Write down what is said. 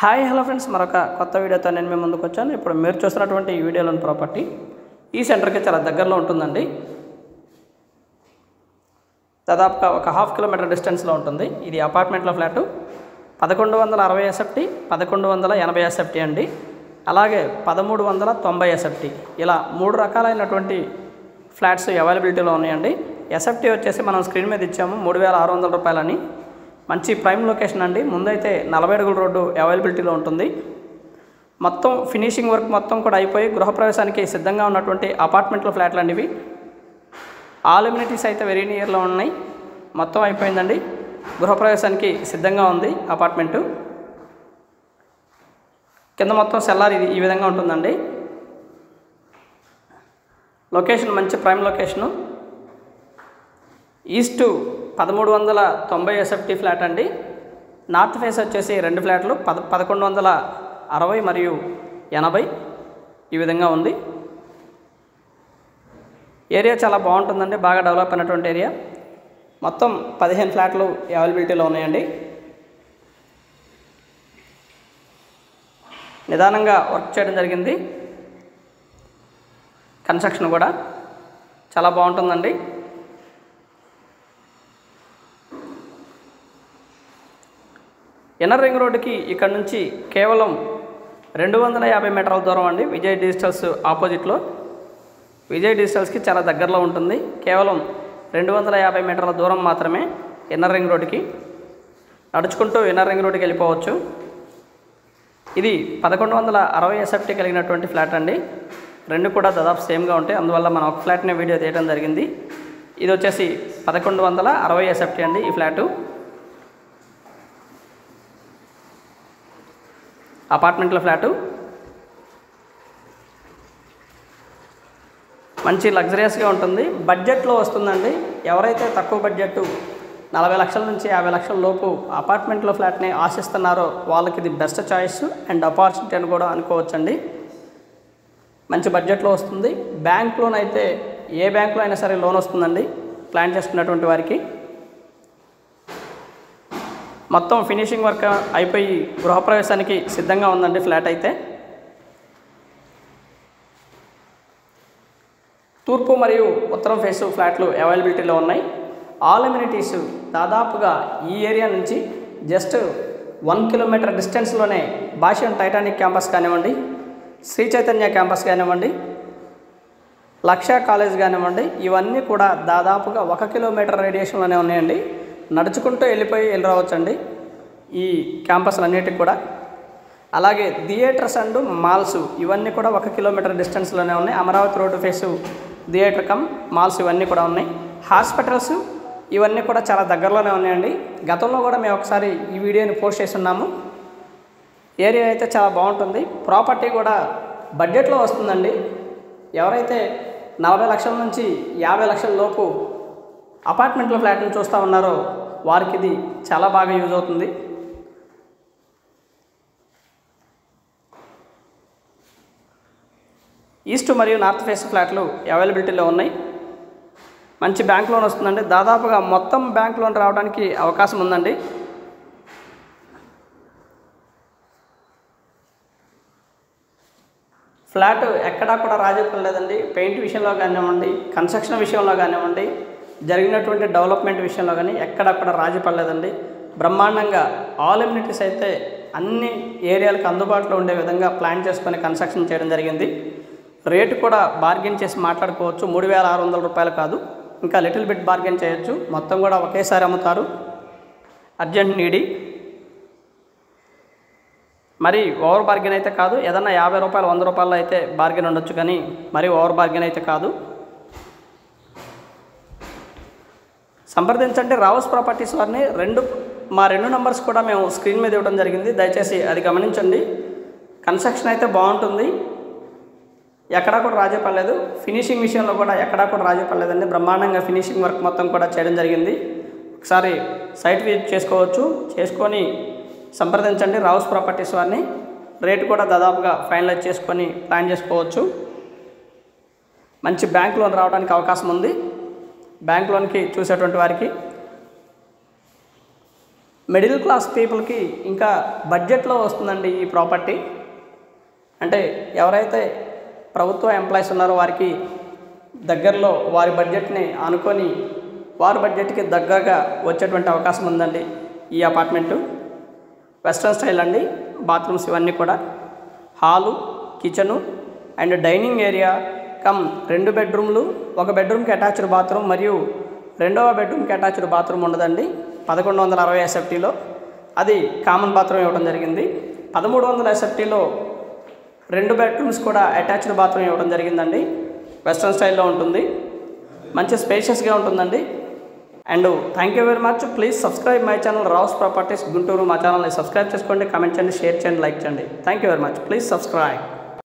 Hi hello friends, మరొక కొత్త వీడియోతో నేను మీ ముందుకు వచ్చాను. ఇప్పుడు మీరు చూస్తున్నటువంటి ఈ వీడియోలోని ప్రాపర్టీ ఈ సెంటర్కి చాలా దగ్గరలో ఉంటుందండి. దాదాపుగా ఒక హాఫ్ కిలోమీటర్ డిస్టెన్స్లో ఉంటుంది. ఇది అపార్ట్మెంట్లో ఫ్లాటు 1160 ఎస్ఎఫ్టీ, 1180 ఎస్ఎఫ్టీ అండి. అలాగే 1390 ఎస్ఎఫ్టీ. ఇలా 3 రకాలైనటువంటి ఫ్లాట్స్ అవైలబిలిటీలో ఉన్నాయండి. ఎస్ఎఫ్టీ వచ్చేసి మనం స్క్రీన్ మీద ఇచ్చాము 3600 రూపాయలని. మంచి ప్రైమ్ లొకేషన్ అండి. ముందైతే 40 అడుగుల రోడ్డు అవైలబిలిటీలో ఉంటుంది. మొత్తం ఫినిషింగ్ వర్క్ మొత్తం కూడా అయిపోయి గృహప్రవేశానికి సిద్ధంగా ఉన్నటువంటి అపార్ట్మెంట్లో ఫ్లాట్లు అండి ఇవి. ఆల్ ఎమ్యూనిటీస్ అయితే వెరీ నియర్లో ఉన్నాయి. మొత్తం అయిపోయిందండి. గృహప్రవేశానికి సిద్ధంగా ఉంది అపార్ట్మెంటు. కింద మొత్తం సెల్లార్ ఇది ఈ విధంగా ఉంటుందండి. లొకేషన్ మంచి prime location. East 1390 SFT flat అండి. నార్త్ ఫేస్ వచ్చేసి 2 ఫ్లాట్లు 1160 మరియు 80 ఈ విధంగా ఉంది. ఏరియా చాలా బాగుంటుందండి. బాగా డెవలప్ అయినటువంటి ఏరియా. మొత్తం 15 ఫ్లాట్లు అవైలబిలిటీలో ఉన్నాయండి. నిదానంగా వర్క్ చేయడం జరిగింది. కన్స్ట్రక్షన్ కూడా చాలా బాగుంటుందండి. ఇన్నర్ రింగ్ రోడ్డుకి ఇక్కడ నుంచి కేవలం 250 మీటర్ల దూరం అండి. విజయ్ డిజిటల్స్ ఆపోజిట్లో. విజయ్ డిజిటల్స్కి చాలా దగ్గరలో ఉంటుంది. కేవలం 250 మీటర్ల దూరం మాత్రమే ఇన్నర్ రింగ్ రోడ్డుకి. నడుచుకుంటూ ఇన్నర్ రింగ్ రోడ్డుకి వెళ్ళిపోవచ్చు. ఇది 1160 ఎస్ఎఫ్టీ కలిగినటువంటి ఫ్లాట్ అండి. 2 కూడా దాదాపు సేమ్గా ఉంటాయి. అందువల్ల మనం ఒక ఫ్లాట్ని వీడియో తీయడం జరిగింది. ఇది వచ్చేసి 1160 ఎస్ఎఫ్టీ అండి ఈ ఫ్లాటు. అపార్ట్మెంట్లో ఫ్లాటు. మంచి లగ్జరియస్గా ఉంటుంది. బడ్జెట్లో వస్తుందండి. ఎవరైతే తక్కువ బడ్జెట్ 40 లక్షల నుంచి 50 లక్షల లోపు అపార్ట్మెంట్లో ఫ్లాట్ని ఆశిస్తున్నారో వాళ్ళకి ఇది బెస్ట్ చాయిస్ అండ్ ఆపర్చునిటీ అని కూడా అనుకోవచ్చండి. మంచి బడ్జెట్లో వస్తుంది. బ్యాంక్ లోన్ అయితే ఏ బ్యాంకులో అయినా సరే లోన్ వస్తుందండి ప్లాన్ చేసుకున్నటువంటి వారికి. మొత్తం ఫినిషింగ్ వర్క్ అయిపోయి గృహప్రవేశానికి సిద్ధంగా ఉందండి ఫ్లాట్ అయితే. తూర్పు మరియు ఉత్తరం ఫేసు ఫ్లాట్లు అవైలబిలిటీలో ఉన్నాయి. ఆల్ ఎమ్యూనిటీస్ దాదాపుగా ఈ ఏరియా నుంచి జస్ట్ 1 కిలోమీటర్ డిస్టెన్స్లోనే భాష్యం టైటానిక్ క్యాంపస్ కానివ్వండి, శ్రీ చైతన్య క్యాంపస్ కానివ్వండి, లక్ష కాలేజ్ కానివ్వండి, ఇవన్నీ కూడా దాదాపుగా 1 కిలోమీటర్ రేడియేషన్లోనే ఉన్నాయండి. నడుచుకుంటూ వెళ్ళి రావచ్చండి ఈ క్యాంపస్లు అన్నిటికి కూడా. అలాగే థియేటర్స్ అండ్ మాల్స్ ఇవన్నీ కూడా 1 కిలోమీటర్ డిస్టెన్స్లోనే ఉన్నాయి. Amaravati road face theatre come malls ఇవన్నీ కూడా ఉన్నాయి. హాస్పిటల్స్ ఇవన్నీ కూడా చాలా దగ్గరలోనే ఉన్నాయండి. గతంలో కూడా మేము ఒకసారి ఈ వీడియోని పోస్ట్ చేసి ఉన్నాము. ఏరియా అయితే చాలా బాగుంటుంది. ప్రాపర్టీ కూడా బడ్జెట్లో వస్తుందండి. ఎవరైతే 40 లక్షల నుంచి 50 లక్షల లోపు అపార్ట్మెంట్లో ఫ్లాట్ని చూస్తూ ఉన్నారో వారికి ఇది చాలా బాగా యూజ్ అవుతుంది. ఈస్ట్ మరియు నార్త్ ఫేస్ ఫ్లాట్లు అవైలబిలిటీలో ఉన్నాయి. మంచి బ్యాంక్ లోన్ వస్తుందండి. దాదాపుగా మొత్తం బ్యాంక్ లోన్ రావడానికి అవకాశం ఉందండి. ఫ్లాట్ ఎక్కడా కూడా రాజీ పడలేదండి. పెయింట్ విషయంలో కానివ్వండి, కన్స్ట్రక్షన్ విషయంలో కానివ్వండి, జరిగినటువంటి డెవలప్మెంట్ విషయంలో కానీ ఎక్కడా కూడా రాజీ పడలేదండి. బ్రహ్మాండంగా ఆల్ ఎమ్యూనిటీస్ అయితే అన్ని ఏరియాలకు అందుబాటులో ఉండే విధంగా ప్లాన్ చేసుకొని కన్స్ట్రక్షన్ చేయడం జరిగింది. రేటు కూడా బార్గెన్ చేసి మాట్లాడుకోవచ్చు. 3600 రూపాయలు కాదు, ఇంకా లిటిల్ బిట్ బార్గెన్ చేయొచ్చు. మొత్తం కూడా ఒకేసారి అమ్ముతారు. Urgent needy. మరి ఓవర్ బార్గెన్ అయితే కాదు. ఏదన్నా 50 రూపాయలు 100 రూపాయలు అయితే బార్గెన్ ఉండొచ్చు, కానీ మరి ఓవర్ బార్గెన్ అయితే కాదు. సంప్రదించండి రావుస్ ప్రాపర్టీస్ వారిని. మా 2 నంబర్స్ కూడా మేము స్క్రీన్ మీద ఇవ్వడం జరిగింది. దయచేసి అది గమనించండి. కన్స్ట్రక్షన్ అయితే బాగుంటుంది. ఎక్కడా కూడా రాజీ పడలేదు. ఫినిషింగ్ విషయంలో కూడా ఎక్కడా కూడా రాజీ పడలేదండి. బ్రహ్మాండంగా ఫినిషింగ్ వర్క్ మొత్తం కూడా చేయడం జరిగింది. ఒకసారి సైట్ విజిట్ చేసుకోవచ్చు. చేసుకొని సంప్రదించండి రావుస్ ప్రాపర్టీస్ వారిని. రేటు కూడా దాదాపుగా ఫైనలైజ్ చేసుకొని ప్లాన్ చేసుకోవచ్చు. మంచి బ్యాంక్ లోన్ రావడానికి అవకాశం ఉంది. బ్యాంక్ లోన్కి చూసేటువంటి వారికి మిడిల్ క్లాస్ పీపుల్కి ఇంకా బడ్జెట్లో వస్తుందండి ఈ ప్రాపర్టీ. అంటే ఎవరైతే ప్రభుత్వ ఎంప్లాయీస్ ఉన్నారో వారికి దగ్గరలో వారి బడ్జెట్ని అనుకొని వారి బడ్జెట్కి దగ్గరగా వచ్చేటువంటి అవకాశం ఉందండి ఈ అపార్ట్మెంటు. వెస్ట్రన్ స్టైల్ అండి. బాత్రూమ్స్ ఇవన్నీ కూడా hall, kitchen and dining area come 2 బెడ్రూమ్లు, 1 బెడ్రూమ్కి అటాచ్డ్ బాత్రూమ్ మరియు 2వ బెడ్రూమ్కి అటాచ్డ్ బాత్రూమ్ ఉండదండి. 1160 ఎస్ఎఫ్టీలో అది కామన్ బాత్రూమ్ ఇవ్వడం జరిగింది. 1300 ఎస్ఎఫ్టీలో 2 బెడ్రూమ్స్ కూడా అటాచ్డ్ బాత్రూమ్ ఇవ్వడం జరిగిందండి. వెస్ట్రన్ స్టైల్లో ఉంటుంది, మంచి స్పేషియస్గా ఉంటుందండి. And thank you very much. Please subscribe my channel Rao's properties Guntur. మా ఛానల్ని సబ్స్క్రైబ్ చేసుకోండి, కామెంట్ చేయండి, షేర్ చేయండి, లైక్ చేయండి. Thank you very much. Please subscribe.